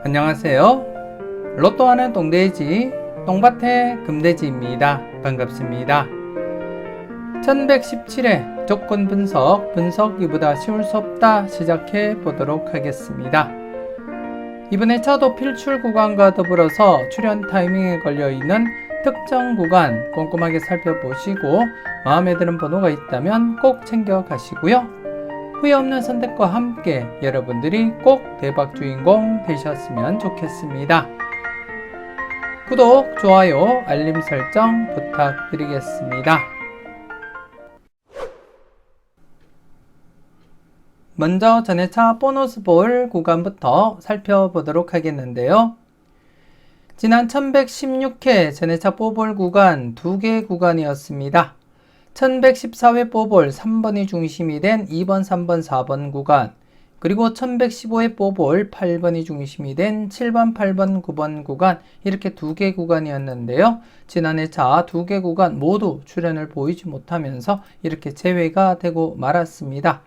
안녕하세요. 로또하는 똥돼지 똥밭의 금돼지입니다. 반갑습니다. 1117회 조건 분석 이보다 쉬울 수 없다 시작해 보도록 하겠습니다. 이번에 차도 필출 구간과 더불어서 출현 타이밍에 걸려있는 특정 구간 꼼꼼하게 살펴보시고 마음에 드는 번호가 있다면 꼭 챙겨 가시고요. 후회 없는 선택과 함께 여러분들이 꼭 대박 주인공 되셨으면 좋겠습니다. 구독, 좋아요, 알림 설정 부탁드리겠습니다. 먼저 전회차 보너스 볼 구간부터 살펴보도록 하겠는데요. 지난 1116회 전회차 뽀볼 구간 2개 구간이었습니다. 1114회 뽀볼 3번이 중심이 된 2번, 3번, 4번 구간, 그리고 1115회 뽀볼 8번이 중심이 된 7번, 8번, 9번 구간, 이렇게 2개 구간이었는데요. 지난해 차 2개 구간 모두 출현을 보이지 못하면서 이렇게 제외가 되고 말았습니다.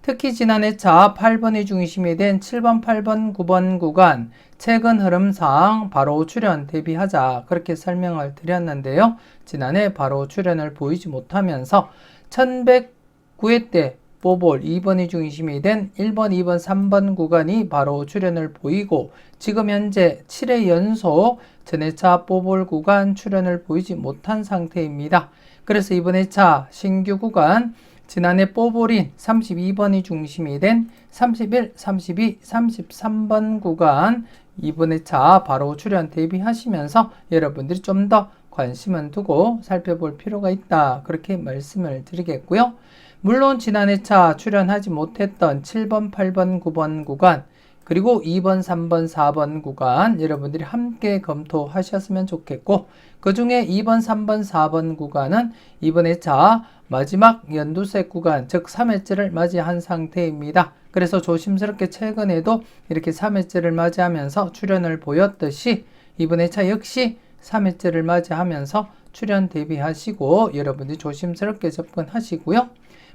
특히 지난해 차 8번이 중심이 된 7번, 8번, 9번 구간, 최근 흐름상 바로 출현 대비하자 그렇게 설명을 드렸는데요. 지난해 바로 출현을 보이지 못하면서 1109회 때 뽀볼 2번이 중심이 된 1번, 2번, 3번 구간이 바로 출현을 보이고 지금 현재 7회 연속 전회차 뽀볼 구간 출현을 보이지 못한 상태입니다. 그래서 이번 회차 신규 구간 지난해 뽀볼인 32번이 중심이 된 31, 32, 33번 구간 이번 회차 바로 출현 대비하시면서 여러분들이 좀 더 관심을 두고 살펴볼 필요가 있다 그렇게 말씀을 드리겠고요. 물론 지난 회차 출현하지 못했던 7번, 8번, 9번 구간 그리고 2번, 3번, 4번 구간 여러분들이 함께 검토하셨으면 좋겠고 그 중에 2번, 3번, 4번 구간은 이번 회차 마지막 연두색 구간 즉 3회째를 맞이한 상태입니다. 그래서 조심스럽게 최근에도 이렇게 3회째를 맞이하면서 출현을 보였듯이 이번 회차 역시 3회째를 맞이하면서 출현 대비하시고 여러분들이 조심스럽게 접근하시고요.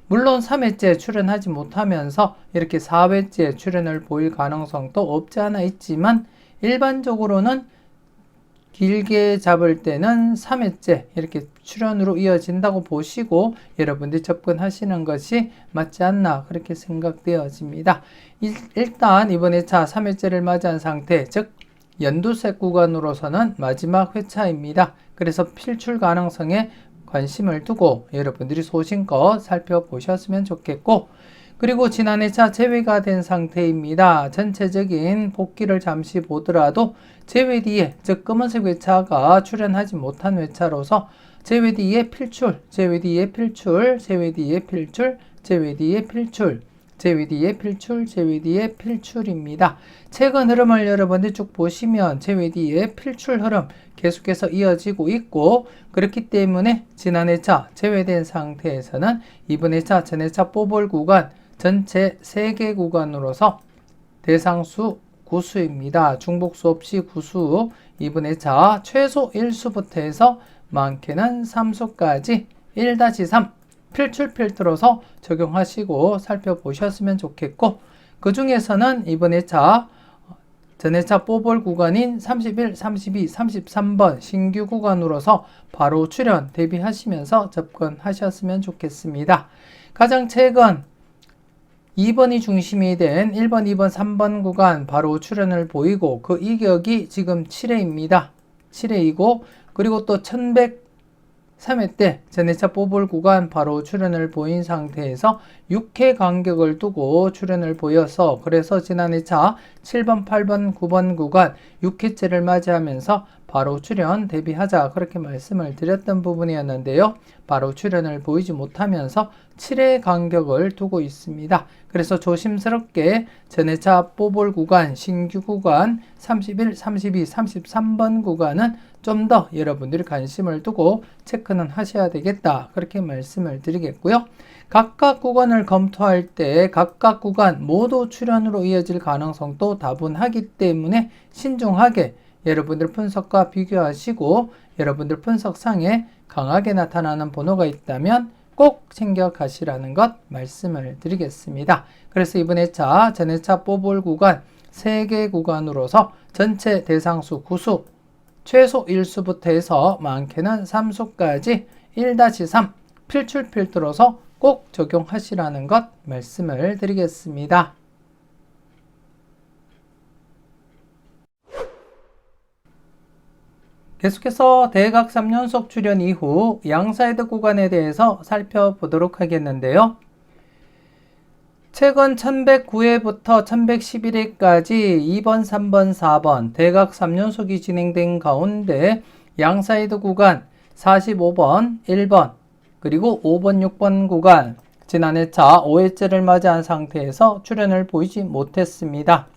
물론 3회째 출현하지 못하면서 이렇게 4회째 출현을 보일 가능성도 없지 않아 있지만 일반적으로는 길게 잡을 때는 3회째 이렇게 출현으로 이어진다고 보시고 여러분들이 접근하시는 것이 맞지 않나 그렇게 생각되어집니다. 일단 이번 회차 3회째를 맞이한 상태 즉 연두색 구간으로서는 마지막 회차입니다. 그래서 필출 가능성에 관심을 두고 여러분들이 소신껏 살펴보셨으면 좋겠고 그리고 지난 회차 제외가 된 상태입니다. 전체적인 복귀를 잠시 보더라도 제외 뒤에 즉 검은색 회차가 출현하지 못한 회차로서 제외 뒤에 필출, 제외 뒤에 필출, 제외 뒤에 필출, 제외 뒤에 필출, 제외 뒤에 필출, 제외 뒤에 필출입니다. 최근 흐름을 여러분들이 쭉 보시면 제외 뒤에 필출 흐름 계속해서 이어지고 있고 그렇기 때문에 지난 회차 제외된 상태에서는 이번 회차 전회차 뽀볼 구간 전체 3개 구간으로서 대상수 9수입니다. 중복수 없이 9수 이번 회차 최소 1수부터 해서 많게는 3수까지 1-3 필출 필터로서 적용하시고 살펴보셨으면 좋겠고 그 중에서는 이번 회차 전회차 뽀볼 구간인 31, 32, 33번 신규 구간으로서 바로 출현 대비하시면서 접근하셨으면 좋겠습니다. 가장 최근 2번이 중심이 된 1번, 2번, 3번 구간 바로 출현을 보이고 그 이격이 지금 7회입니다. 7회이고 그리고 또 1103회 때 전회차 뽀볼 구간 바로 출현을 보인 상태에서 6회 간격을 두고 출현을 보여서 그래서 지난 회차 7번, 8번, 9번 구간 6회째를 맞이하면서 바로 출현 대비하자 그렇게 말씀을 드렸던 부분이었는데요. 바로 출현을 보이지 못하면서 7회 간격을 두고 있습니다. 그래서 조심스럽게 전회차 뽀볼 구간, 신규 구간 31, 32, 33번 구간은 좀 더 여러분들이 관심을 두고 체크는 하셔야 되겠다 그렇게 말씀을 드리겠고요. 각각 구간을 검토할 때 각각 구간 모두 출현으로 이어질 가능성도 다분하기 때문에 신중하게 여러분들 분석과 비교하시고 여러분들 분석상에 강하게 나타나는 번호가 있다면 꼭 챙겨 가시라는 것 말씀을 드리겠습니다. 그래서 이번 회차 전회차 뽀볼 구간 3개 구간으로서 전체 대상수 9수, 최소 1수부터 해서 많게는 3수까지 1-3 필출 필두로서 꼭 적용하시라는 것 말씀을 드리겠습니다. 계속해서 대각 3연속 출현 이후 양사이드 구간에 대해서 살펴보도록 하겠는데요. 최근 1109회부터 1111회까지 2번, 3번, 4번 대각 3연속이 진행된 가운데 양사이드 구간 45번, 1번, 그리고 5번, 6번 구간 지난해차 5회째를 맞이한 상태에서 출현을 보이지 못했습니다.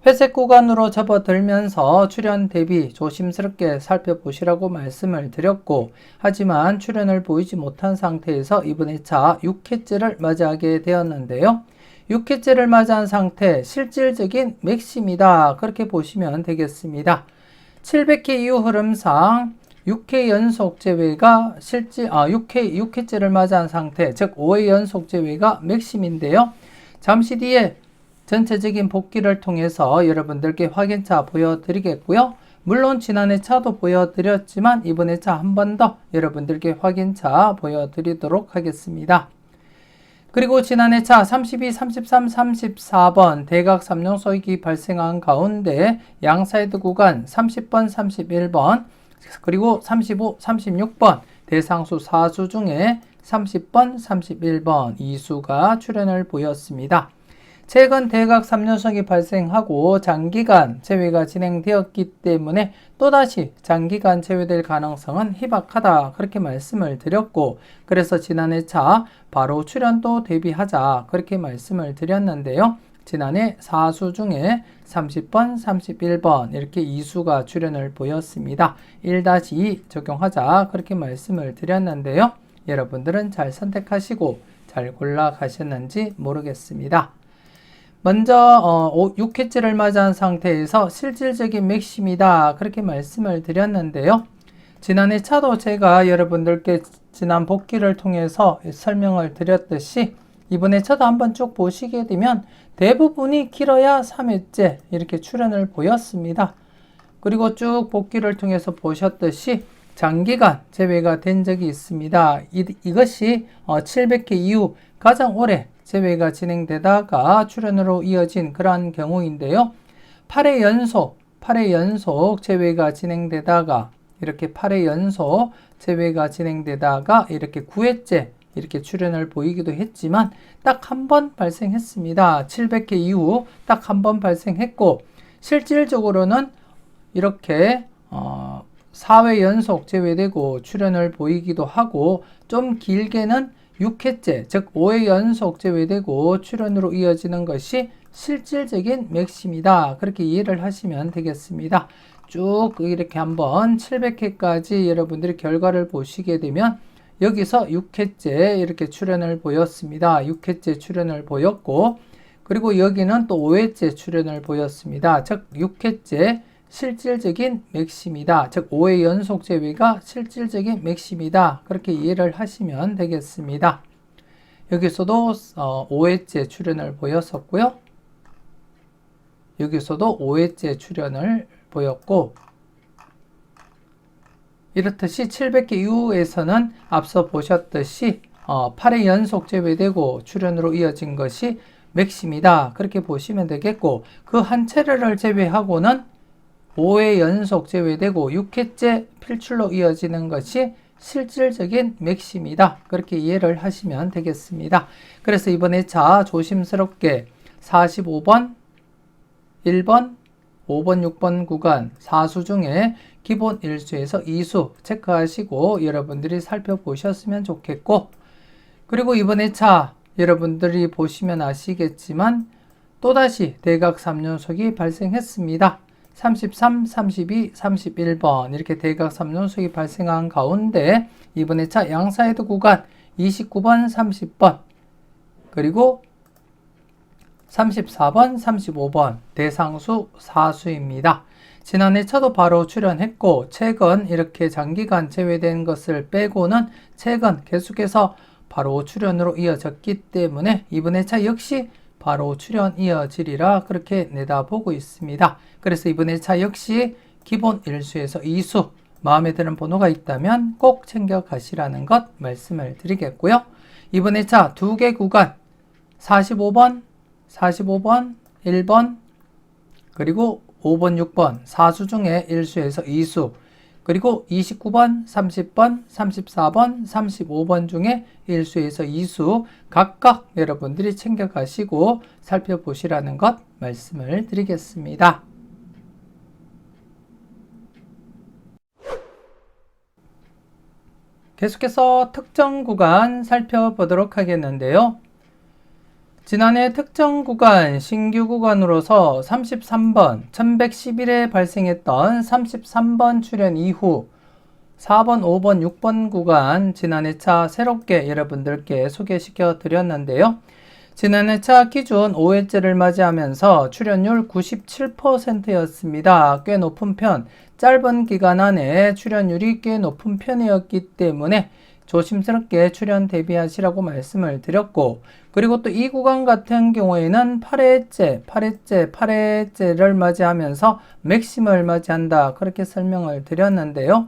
회색 구간으로 접어들면서 출현 대비 조심스럽게 살펴보시라고 말씀을 드렸고, 하지만 출현을 보이지 못한 상태에서 이번 회차 6회째를 맞이하게 되었는데요. 6회째를 맞이한 상태, 실질적인 맥심이다, 그렇게 보시면 되겠습니다. 700회 이후 흐름상 6회 연속 제외가 6회째를 맞이한 상태, 즉 5회 연속 제외가 맥심인데요. 잠시 뒤에 전체적인 복귀를 통해서 여러분들께 확인차 보여드리겠고요. 물론 지난해 차도 보여드렸지만 이번에 차 한 번 더 여러분들께 확인차 보여드리도록 하겠습니다. 그리고 지난해 차 32, 33, 34번 대각 3연속이 발생한 가운데 양사이드 구간 30번, 31번, 그리고 35, 36번 대상수 4수 중에 30번, 31번 2수가 출현을 보였습니다. 최근 대각 3연속이 발생하고 장기간 제외가 진행되었기 때문에 또다시 장기간 제외될 가능성은 희박하다, 그렇게 말씀을 드렸고, 그래서 지난해 차 바로 출현도 대비하자, 그렇게 말씀을 드렸는데요. 지난해 4수 중에 30번, 31번 이렇게 2수가 출현을 보였습니다. 1-2 적용하자, 그렇게 말씀을 드렸는데요. 여러분들은 잘 선택하시고 잘 골라가셨는지 모르겠습니다. 먼저 6회째를 맞이한 상태에서 실질적인 맥심이다, 그렇게 말씀을 드렸는데요. 지난해 차도 제가 여러분들께 지난 복귀를 통해서 설명을 드렸듯이 이번에 차도 한번 쭉 보시게 되면 대부분이 길어야 3회째 이렇게 출현을 보였습니다. 그리고 쭉 복귀를 통해서 보셨듯이 장기간 제외가 된 적이 있습니다. 이것이 700회 이후 가장 오래 제외가 진행되다가 출현으로 이어진 그러한 경우인데요. 8회 연속 제외가 진행되다가 이렇게 8회 연속 제외가 진행되다가 이렇게 9회째 이렇게 출현을 보이기도 했지만 딱 한 번 발생했습니다. 700회 이후 딱 한 번 발생했고, 실질적으로는 이렇게 4회 연속 제외되고 출현을 보이기도 하고, 좀 길게는 6회째, 즉 5회 연속 제외되고 출현으로 이어지는 것이 실질적인 맥심이다, 그렇게 이해를 하시면 되겠습니다. 쭉 이렇게 한번 700회까지 여러분들이 결과를 보시게 되면 여기서 6회째 이렇게 출현을 보였습니다. 6회째 출현을 보였고, 그리고 여기는 또 5회째 출현을 보였습니다. 즉 6회째 실질적인 맥심이다, 즉 5회 연속 제외가 실질적인 맥심이다, 그렇게 이해를 하시면 되겠습니다. 여기서도 5회째 출현을 보였었고요. 여기서도 5회째 출현을 보였고, 이렇듯이 700회 이후에서는 앞서 보셨듯이 8회 연속 제외되고 출현으로 이어진 것이 맥심이다, 그렇게 보시면 되겠고, 그 한 차례를 제외하고는 5회 연속 제외되고 6회째 필출로 이어지는 것이 실질적인 맥심이다, 그렇게 이해를 하시면 되겠습니다. 그래서 이번에 차 조심스럽게 45번, 1번, 5번, 6번 구간 4수 중에 기본 1수에서 2수 체크하시고 여러분들이 살펴보셨으면 좋겠고, 그리고 이번에 차 여러분들이 보시면 아시겠지만 또다시 대각 3연속이 발생했습니다. 33, 32, 31번 이렇게 대각 3연속이 발생한 가운데 이번에 차 양사이드 구간 29번, 30번 그리고 34번, 35번 대상수 4수입니다. 지난해 차도 바로 출현했고, 최근 이렇게 장기간 제외된 것을 빼고는 최근 계속해서 바로 출현으로 이어졌기 때문에 이번에 차 역시 바로 출연 이어지리라 그렇게 내다보고 있습니다. 그래서 이번 회차 역시 기본 1수에서 2수 마음에 드는 번호가 있다면 꼭 챙겨 가시라는 것 말씀을 드리겠고요. 이번 회차 2개 구간 45번, 45번, 1번 그리고 5번, 6번 4수 중에 1수에서 2수 그리고 29번, 30번, 34번, 35번 중에 1수에서 2수 각각 여러분들이 챙겨가시고 살펴보시라는 것 말씀을 드리겠습니다. 계속해서 특정 구간 살펴보도록 하겠는데요. 지난해 특정 구간 신규 구간으로서 33번 1111에 발생했던 33번 출연 이후 4번, 5번, 6번 구간 지난해차 새롭게 여러분들께 소개시켜 드렸는데요. 지난해차 기준 5회째를 맞이하면서 출연율 97%였습니다. 꽤 높은 편, 짧은 기간 안에 출연율이 꽤 높은 편이었기 때문에 조심스럽게 출연 대비하시라고 말씀을 드렸고, 그리고 또 이 구간 같은 경우에는 8회째를 맞이하면서 맥심을 맞이한다 그렇게 설명을 드렸는데요.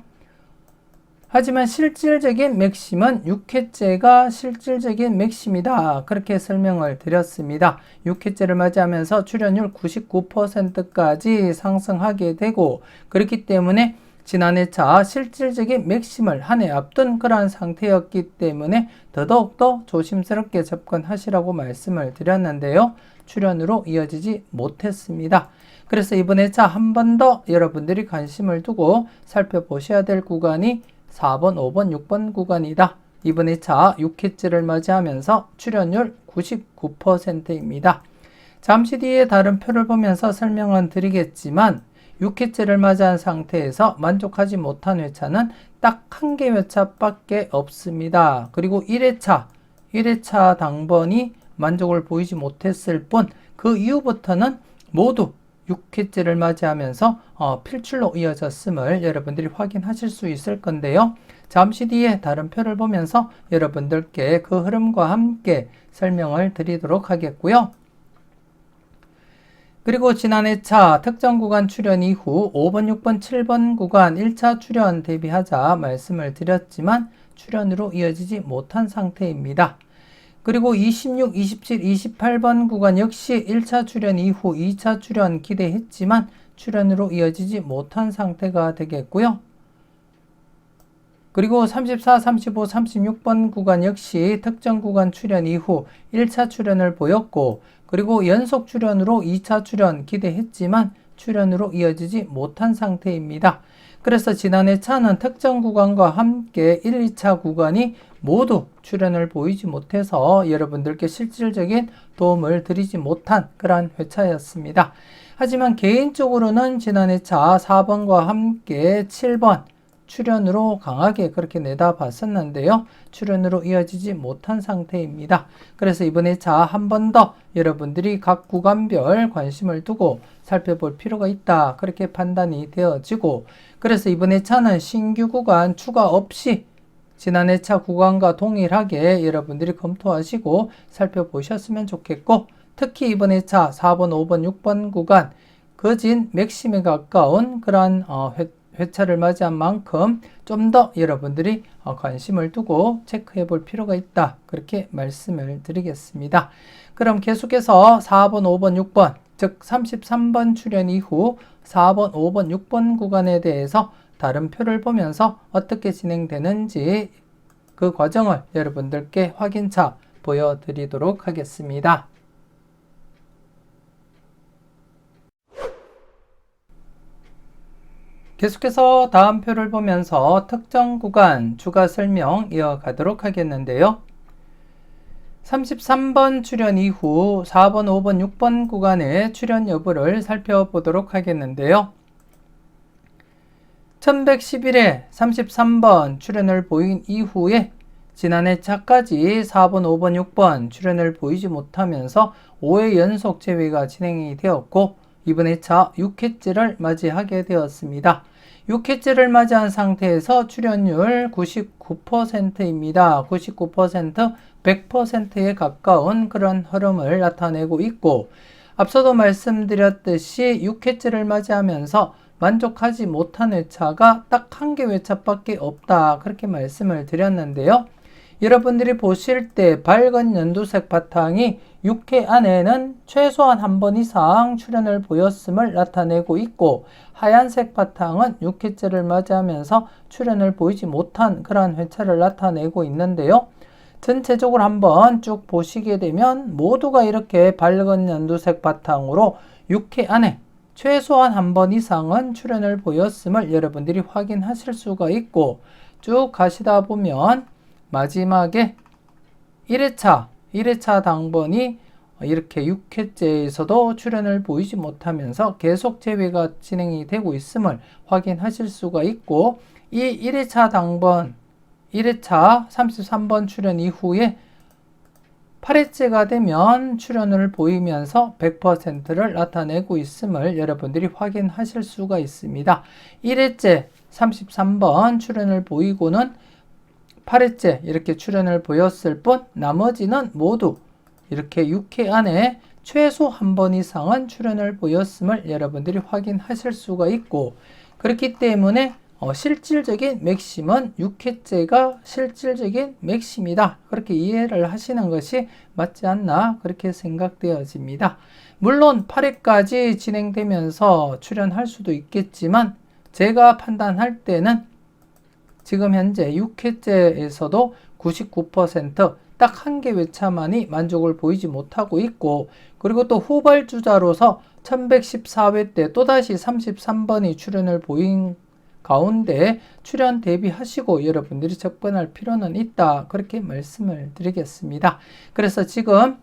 하지만 실질적인 맥심은 6회째가 실질적인 맥심이다 그렇게 설명을 드렸습니다. 6회째를 맞이하면서 출연율 99%까지 상승하게 되고, 그렇기 때문에 지난해차 실질적인 맥심을 한 해 앞둔 그러한 상태였기 때문에 더더욱더 조심스럽게 접근하시라고 말씀을 드렸는데요. 출연으로 이어지지 못했습니다. 그래서 이번 해차 한 번 더 여러분들이 관심을 두고 살펴보셔야 될 구간이 4번, 5번, 6번 구간이다. 이번 해차 6회째를 맞이하면서 출연율 99%입니다. 잠시 뒤에 다른 표를 보면서 설명은 드리겠지만 6회째를 맞이한 상태에서 만족하지 못한 회차는 딱 한 개 회차밖에 없습니다. 그리고 1회차 당번이 만족을 보이지 못했을 뿐 그 이후부터는 모두 6회째를 맞이하면서 필출로 이어졌음을 여러분들이 확인하실 수 있을 건데요. 잠시 뒤에 다른 표를 보면서 여러분들께 그 흐름과 함께 설명을 드리도록 하겠고요. 그리고 지난해차 특정 구간 출연 이후 5번, 6번, 7번 구간 1차 출연 대비하자 말씀을 드렸지만 출연으로 이어지지 못한 상태입니다. 그리고 26, 27, 28번 구간 역시 1차 출연 이후 2차 출연 기대했지만 출연으로 이어지지 못한 상태가 되겠고요. 그리고 34, 35, 36번 구간 역시 특정 구간 출연 이후 1차 출연을 보였고, 그리고 연속 출연으로 2차 출연 기대했지만 출연으로 이어지지 못한 상태입니다. 그래서 지난해 차는 특정 구간과 함께 1, 2차 구간이 모두 출연을 보이지 못해서 여러분들께 실질적인 도움을 드리지 못한 그러한 회차였습니다. 하지만 개인적으로는 지난해 차 4번과 함께 7번 출연으로 강하게 그렇게 내다봤었는데요. 출연으로 이어지지 못한 상태입니다. 그래서 이번에 차 한 번 더 여러분들이 각 구간별 관심을 두고 살펴볼 필요가 있다 그렇게 판단이 되어지고, 그래서 이번에 차는 신규 구간 추가 없이 지난해 차 구간과 동일하게 여러분들이 검토하시고 살펴보셨으면 좋겠고, 특히 이번에 차 4번, 5번, 6번 구간 거진 맥심에 가까운 그러한 회차를 맞이한 만큼 좀 더 여러분들이 관심을 두고 체크해 볼 필요가 있다 그렇게 말씀을 드리겠습니다. 그럼 계속해서 4번, 5번, 6번 즉 33번 출연 이후 4번, 5번, 6번 구간에 대해서 다른 표를 보면서 어떻게 진행되는지 그 과정을 여러분들께 확인차 보여드리도록 하겠습니다. 계속해서 다음 표를 보면서 특정 구간 추가 설명 이어가도록 하겠는데요. 33번 출연 이후 4번, 5번, 6번 구간의 출연 여부를 살펴보도록 하겠는데요. 1111에 33번 출연을 보인 이후에 지난해 차까지 4번, 5번, 6번 출연을 보이지 못하면서 5회 연속 재회가 진행이 되었고, 이번에 차 6회째를 맞이하게 되었습니다. 6회째를 맞이한 상태에서 출연율 99%입니다. 99%, 100%에 가까운 그런 흐름을 나타내고 있고, 앞서도 말씀드렸듯이 6회째를 맞이하면서 만족하지 못한 회차가 딱 한 개 회차밖에 없다, 그렇게 말씀을 드렸는데요. 여러분들이 보실 때 밝은 연두색 바탕이 6회 안에는 최소한 한 번 이상 출현을 보였음을 나타내고 있고, 하얀색 바탕은 6회째를 맞이하면서 출현을 보이지 못한 그러한 회차를 나타내고 있는데요. 전체적으로 한번 쭉 보시게 되면 모두가 이렇게 밝은 연두색 바탕으로 6회 안에 최소한 한 번 이상은 출현을 보였음을 여러분들이 확인하실 수가 있고, 쭉 가시다 보면 마지막에 1회차 당번이 이렇게 6회째에서도 출현을 보이지 못하면서 계속 재회가 진행이 되고 있음을 확인하실 수가 있고, 이 1회차 당번, 1회차 33번 출현 이후에 8회째가 되면 출현을 보이면서 100%를 나타내고 있음을 여러분들이 확인하실 수가 있습니다. 1회째 33번 출현을 보이고는 8회째 이렇게 출현을 보였을 뿐, 나머지는 모두 이렇게 6회 안에 최소 한 번 이상은 출현을 보였음을 여러분들이 확인하실 수가 있고, 그렇기 때문에 실질적인 맥심은 6회째가 실질적인 맥심이다, 그렇게 이해를 하시는 것이 맞지 않나, 그렇게 생각되어집니다. 물론 8회까지 진행되면서 출현할 수도 있겠지만, 제가 판단할 때는 지금 현재 6회째에서도 99%, 딱 한 개 회차만이 만족을 보이지 못하고 있고, 그리고 또 후발주자로서 1114회 때 또다시 33번이 출현을 보인 가운데 출현 대비하시고 여러분들이 접근할 필요는 있다, 그렇게 말씀을 드리겠습니다. 그래서 지금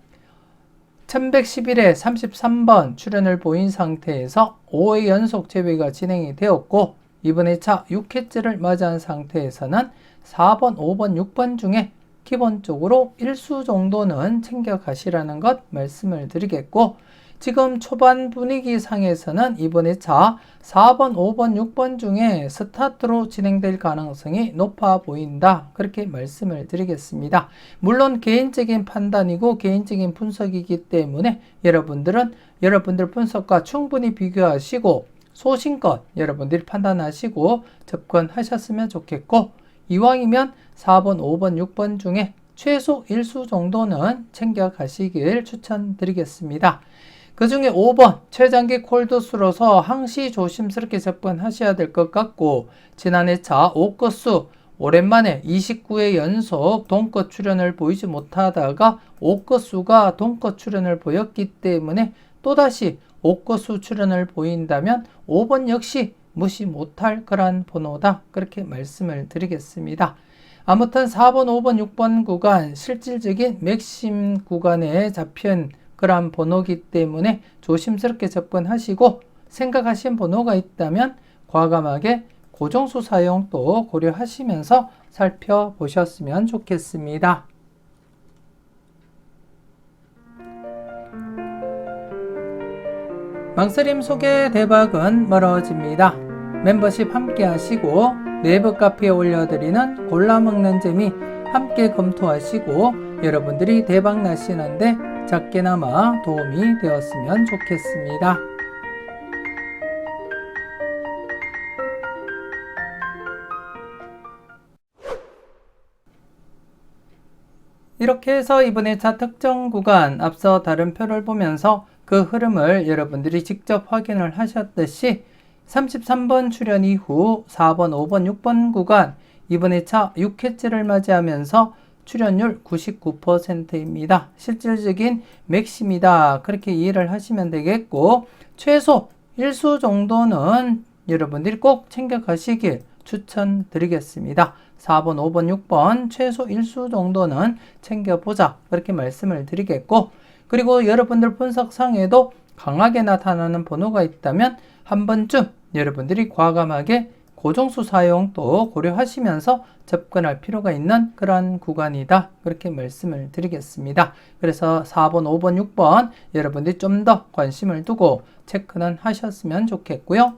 1111회 33번 출현을 보인 상태에서 5회 연속 재회가 진행이 되었고, 이번 회차 6회째를 맞이한 상태에서는 4번, 5번, 6번 중에 기본적으로 1수 정도는 챙겨가시라는 것 말씀을 드리겠고, 지금 초반 분위기 상에서는 이번 회차 4번, 5번, 6번 중에 스타트로 진행될 가능성이 높아 보인다, 그렇게 말씀을 드리겠습니다. 물론 개인적인 판단이고 개인적인 분석이기 때문에 여러분들 분석과 충분히 비교하시고 소신껏 여러분들이 판단하시고 접근하셨으면 좋겠고, 이왕이면 4번, 5번, 6번 중에 최소 1수 정도는 챙겨가시길 추천드리겠습니다. 그 중에 5번 최장기 콜드수로서 항시 조심스럽게 접근하셔야 될 것 같고, 지난 회차 5끝수 오랜만에 29회 연속 동끝 출현을 보이지 못하다가 5끝수가 동끝 출현을 보였기 때문에 또다시 5끝수 출현을 보인다면 5번 역시 무시 못할 그런 번호다, 그렇게 말씀을 드리겠습니다. 아무튼 4번, 5번, 6번 구간 실질적인 맥심 구간에 잡힌 그런 번호기 때문에 조심스럽게 접근하시고, 생각하신 번호가 있다면 과감하게 고정수 사용도 고려하시면서 살펴보셨으면 좋겠습니다. 망설임 속에 대박은 멀어집니다. 멤버십 함께 하시고 네이버 카페에 올려드리는 골라먹는 재미 함께 검토하시고 여러분들이 대박 나시는데 작게나마 도움이 되었으면 좋겠습니다. 이렇게 해서 이번 회차 특정 구간, 앞서 다른 표를 보면서 그 흐름을 여러분들이 직접 확인을 하셨듯이 33번 출현 이후 4번, 5번, 6번 구간 이번 회차 6회째를 맞이하면서 출현율 99%입니다. 실질적인 맥심이다, 그렇게 이해를 하시면 되겠고, 최소 1수 정도는 여러분들이 꼭 챙겨가시길 추천드리겠습니다. 4번, 5번, 6번 최소 1수 정도는 챙겨보자, 그렇게 말씀을 드리겠고, 그리고 여러분들 분석상에도 강하게 나타나는 번호가 있다면 한 번쯤 여러분들이 과감하게 고정수 사용도 고려하시면서 접근할 필요가 있는 그런 구간이다, 그렇게 말씀을 드리겠습니다. 그래서 4번, 5번, 6번 여러분들이 좀 더 관심을 두고 체크는 하셨으면 좋겠고요.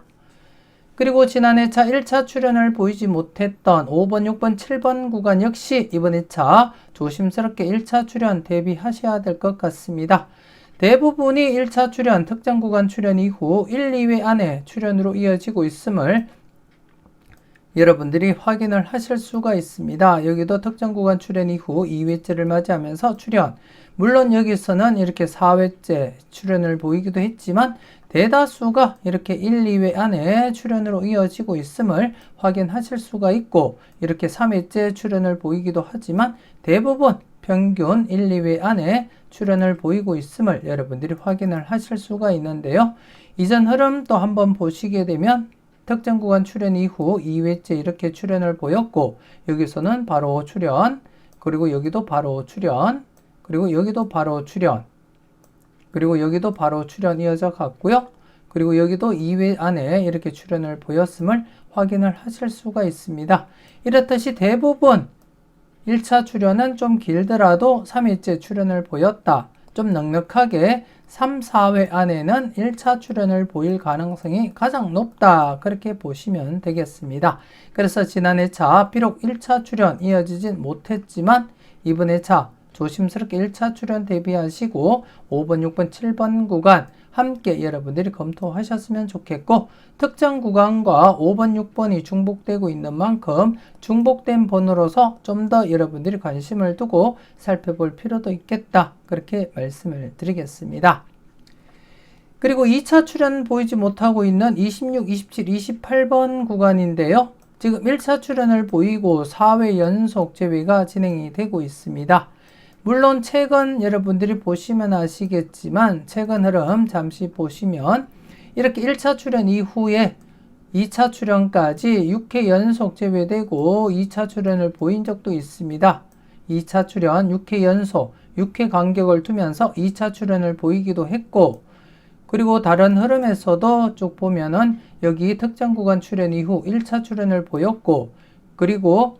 그리고 지난 회차 1차 출연을 보이지 못했던 5번, 6번, 7번 구간 역시 이번 회차 조심스럽게 1차 출연 대비하셔야 될 것 같습니다. 대부분이 1차 출연, 특정 구간 출연 이후 1, 2회 안에 출연으로 이어지고 있음을 여러분들이 확인을 하실 수가 있습니다. 여기도 특정 구간 출연 이후 2회째를 맞이하면서 출연. 물론 여기서는 이렇게 4회째 출연을 보이기도 했지만 대다수가 이렇게 1, 2회 안에 출연으로 이어지고 있음을 확인하실 수가 있고 이렇게 3회째 출연을 보이기도 하지만 대부분 평균 1, 2회 안에 출연을 보이고 있음을 여러분들이 확인을 하실 수가 있는데요. 이전 흐름 또 한번 보시게 되면 특정 구간 출연 이후 2회째 이렇게 출연을 보였고 여기서는 바로 출연, 그리고 여기도 바로 출연, 그리고 여기도 바로 출연, 그리고 여기도 바로 출연 이어져 갔고요. 그리고 여기도 2회 안에 이렇게 출연을 보였음을 확인을 하실 수가 있습니다. 이렇듯이 대부분 1차 출연은 좀 길더라도 3회째 출연을 보였다. 좀 넉넉하게 3, 4회 안에는 1차 출연을 보일 가능성이 가장 높다. 그렇게 보시면 되겠습니다. 그래서 지난 회차 비록 1차 출연 이어지진 못했지만 이번 회차 조심스럽게 1차 출연 대비하시고 5번, 6번, 7번 구간 함께 여러분들이 검토하셨으면 좋겠고 특정 구간과 5번, 6번이 중복되고 있는 만큼 중복된 번호로서 좀 더 여러분들이 관심을 두고 살펴볼 필요도 있겠다. 그렇게 말씀을 드리겠습니다. 그리고 2차 출연 보이지 못하고 있는 26, 27, 28번 구간인데요. 지금 1차 출연을 보이고 4회 연속 제외가 진행이 되고 있습니다. 물론 최근 여러분들이 보시면 아시겠지만 최근 흐름 잠시 보시면 이렇게 1차 출연 이후에 2차 출연까지 6회 연속 제외되고 2차 출연을 보인 적도 있습니다. 2차 출연 6회 연속 6회 간격을 두면서 2차 출연을 보이기도 했고 그리고 다른 흐름에서도 쭉 보면은 여기 특정 구간 출연 이후 1차 출연을 보였고 그리고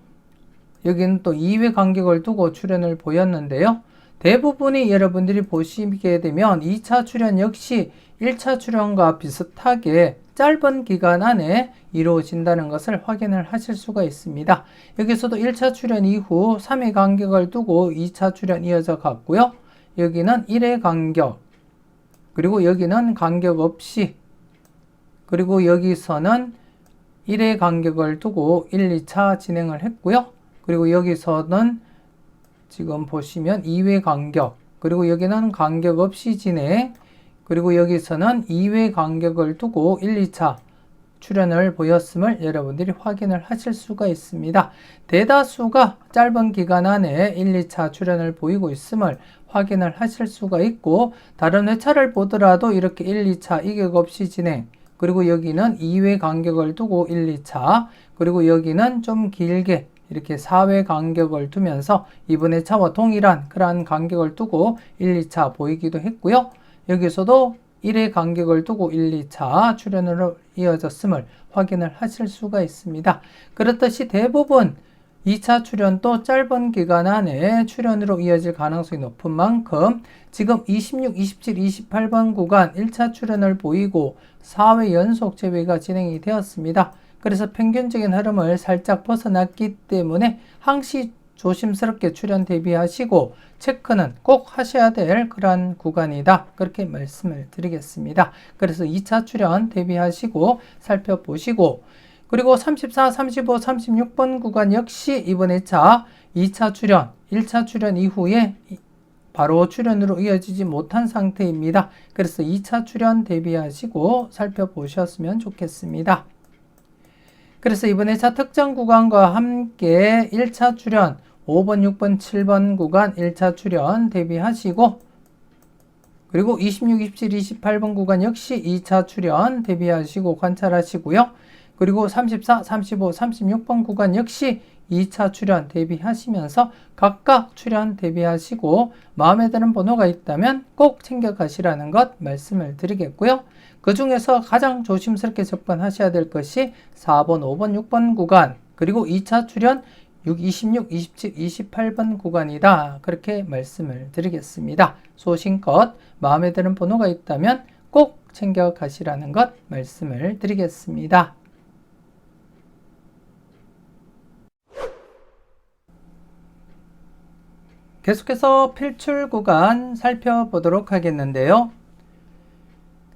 여기는 또 2회 간격을 두고 출연을 보였는데요. 대부분이 여러분들이 보시게 되면 2차 출연 역시 1차 출연과 비슷하게 짧은 기간 안에 이루어진다는 것을 확인을 하실 수가 있습니다. 여기서도 1차 출연 이후 3회 간격을 두고 2차 출연 이어져 갔고요. 여기는 1회 간격, 그리고 여기는 간격 없이, 그리고 여기서는 1회 간격을 두고 1, 2차 진행을 했고요. 그리고 여기서는 지금 보시면 2회 간격, 그리고 여기는 간격 없이 진행, 그리고 여기서는 2회 간격을 두고 1, 2차 출연을 보였음을 여러분들이 확인을 하실 수가 있습니다. 대다수가 짧은 기간 안에 1, 2차 출연을 보이고 있음을 확인을 하실 수가 있고 다른 회차를 보더라도 이렇게 1, 2차 이격 없이 진행, 그리고 여기는 2회 간격을 두고 1, 2차, 그리고 여기는 좀 길게 이렇게 4회 간격을 두면서 이번 회차와 동일한 그러한 간격을 두고 1, 2차 보이기도 했고요. 여기서도 1회 간격을 두고 1, 2차 출연으로 이어졌음을 확인을 하실 수가 있습니다. 그렇듯이 대부분 2차 출연도 짧은 기간 안에 출연으로 이어질 가능성이 높은 만큼 지금 26, 27, 28번 구간 1차 출연을 보이고 4회 연속 제외가 진행이 되었습니다. 그래서 평균적인 흐름을 살짝 벗어났기 때문에 항시 조심스럽게 출연 대비하시고 체크는 꼭 하셔야 될 그러한 구간이다. 그렇게 말씀을 드리겠습니다. 그래서 2차 출연 대비하시고 살펴보시고 그리고 34, 35, 36번 구간 역시 이번 회차 2차 출연, 1차 출연 이후에 바로 출연으로 이어지지 못한 상태입니다. 그래서 2차 출연 대비하시고 살펴보셨으면 좋겠습니다. 그래서 이번 회차 특정 구간과 함께 1차 출연 5번, 6번, 7번 구간 1차 출연 대비하시고 그리고 26, 27, 28번 구간 역시 2차 출연 대비하시고 관찰하시고요. 그리고 34, 35, 36번 구간 역시 2차 출연 대비하시면서 각각 출연 대비하시고 마음에 드는 번호가 있다면 꼭 챙겨가시라는 것 말씀을 드리겠고요. 그 중에서 가장 조심스럽게 접근하셔야 될 것이 4번, 5번, 6번 구간 그리고 2차 출연 26, 27, 28번 구간이다. 그렇게 말씀을 드리겠습니다. 소신껏 마음에 드는 번호가 있다면 꼭 챙겨가시라는 것 말씀을 드리겠습니다. 계속해서 필출 구간 살펴보도록 하겠는데요.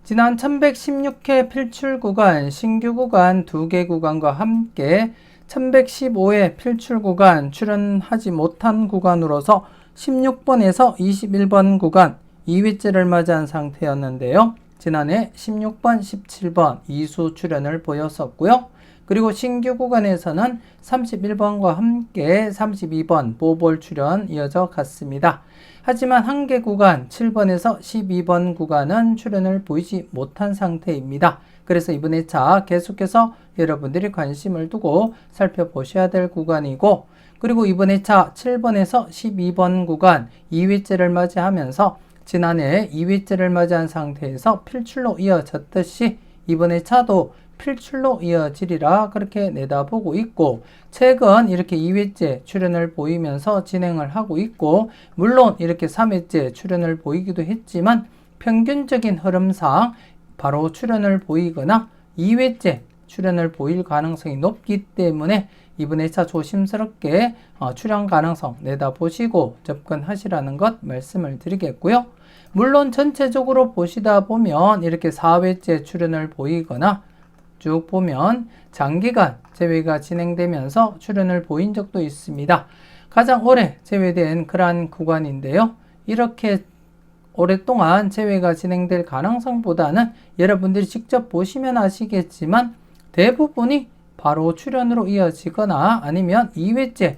지난 1116회 필출 구간, 신규 구간 2개 구간과 함께 1115회 필출 구간 출연하지 못한 구간으로서 16번에서 21번 구간 2위째를 맞이한 상태였는데요. 지난해 16번, 17번 2수 출연을 보였었고요. 그리고 신규 구간에서는 31번과 함께 32번 보볼 출연 이어져 갔습니다. 하지만 한 개 구간 7번에서 12번 구간은 출연을 보이지 못한 상태입니다. 그래서 이번 회차 계속해서 여러분들이 관심을 두고 살펴보셔야 될 구간이고, 그리고 이번 회차 7번에서 12번 구간 2위째를 맞이하면서 지난해 2위째를 맞이한 상태에서 필출로 이어졌듯이 이번 회차도 필출로 이어지리라 그렇게 내다보고 있고, 최근 이렇게 2회째 출연을 보이면서 진행을 하고 있고, 물론 이렇게 3회째 출연을 보이기도 했지만 평균적인 흐름상 바로 출연을 보이거나 2회째 출연을 보일 가능성이 높기 때문에 이번 회차 조심스럽게 출연 가능성 내다보시고 접근하시라는 것 말씀을 드리겠고요. 물론 전체적으로 보시다 보면 이렇게 4회째 출연을 보이거나 쭉 보면 장기간 제외가 진행되면서 출연을 보인 적도 있습니다. 가장 오래 제외된 그러한 구간인데요. 이렇게 오랫동안 제외가 진행될 가능성보다는 여러분들이 직접 보시면 아시겠지만 대부분이 바로 출연으로 이어지거나 아니면 2회째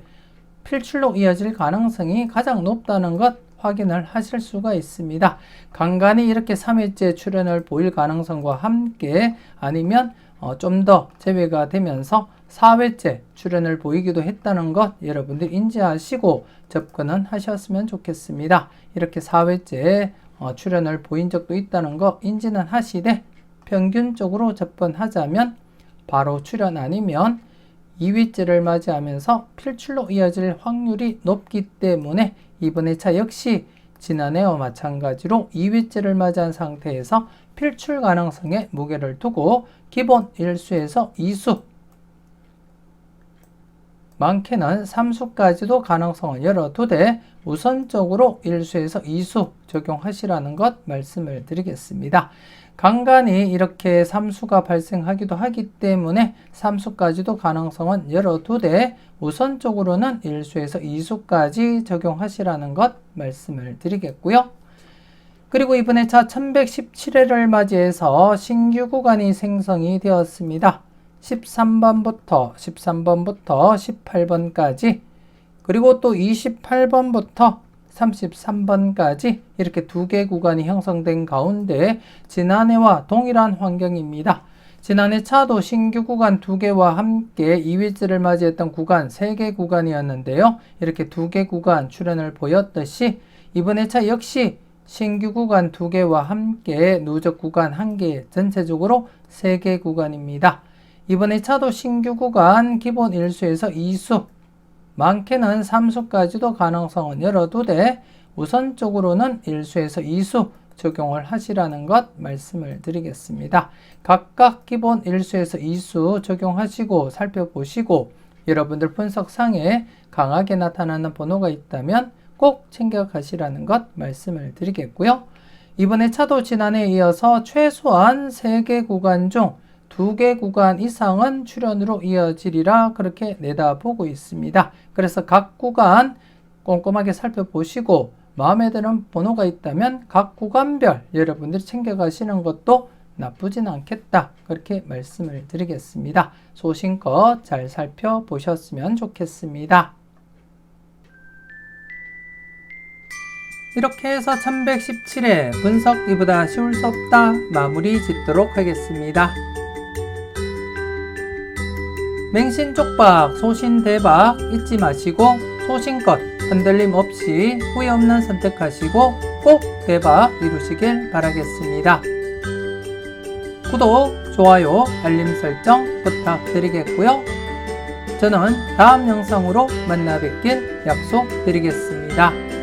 필출로 이어질 가능성이 가장 높다는 것 확인을 하실 수가 있습니다. 간간히 이렇게 3회째 출연을 보일 가능성과 함께 아니면 좀 더 제외가 되면서 4회째 출연을 보이기도 했다는 것 여러분들 인지하시고 접근은 하셨으면 좋겠습니다. 이렇게 4회째 출연을 보인 적도 있다는 것 인지는 하시되 평균적으로 접근하자면 바로 출연 아니면 2위째를 맞이하면서 필출로 이어질 확률이 높기 때문에 이번 회차 역시 지난해와 마찬가지로 2위째를 맞이한 상태에서 필출 가능성에 무게를 두고 기본 1수에서 2수, 많게는 3수까지도 가능성을 열어두되 우선적으로 1수에서 2수 적용하시라는 것 말씀을 드리겠습니다. 간간히 이렇게 3수가 발생하기도 하기 때문에 3수까지도 가능성은 열어두되 우선적으로는 1수에서 2수까지 적용하시라는 것 말씀을 드리겠고요. 그리고 이번 회차 1117회를 맞이해서 신규 구간이 생성이 되었습니다. 13번부터 18번까지 그리고 또 28번부터 33번까지 이렇게 2개 구간이 형성된 가운데 지난해와 동일한 환경입니다. 지난해 차도 신규 구간 2개와 함께 2위째를 맞이했던 구간 3개 구간이었는데요. 이렇게 2개 구간 출연을 보였듯이 이번 회차 역시 신규 구간 2개와 함께 누적 구간 1개, 전체적으로 3개 구간입니다. 이번 회차도 신규 구간 기본 1수에서 2수, 많게는 3수까지도 가능성은 열어두되 우선적으로는 1수에서 2수 적용을 하시라는 것 말씀을 드리겠습니다. 각각 기본 1수에서 2수 적용하시고 살펴보시고 여러분들 분석상에 강하게 나타나는 번호가 있다면 꼭 챙겨가시라는 것 말씀을 드리겠고요. 이번 회차도 지난해에 이어서 최소한 3개 구간 중 2개 구간 이상은 출연으로 이어지리라 그렇게 내다보고 있습니다. 그래서 각 구간 꼼꼼하게 살펴보시고 마음에 드는 번호가 있다면 각 구간별 여러분들이 챙겨가시는 것도 나쁘진 않겠다 그렇게 말씀을 드리겠습니다. 소신껏 잘 살펴보셨으면 좋겠습니다. 이렇게 해서 1117회 분석 이보다 쉬울 수 없다 마무리 짓도록 하겠습니다. 맹신 쪽박, 소신 대박 잊지 마시고 소신껏 흔들림 없이 후회 없는 선택하시고 꼭 대박 이루시길 바라겠습니다. 구독, 좋아요, 알림 설정 부탁드리겠고요. 저는 다음 영상으로 만나 뵙길 약속드리겠습니다.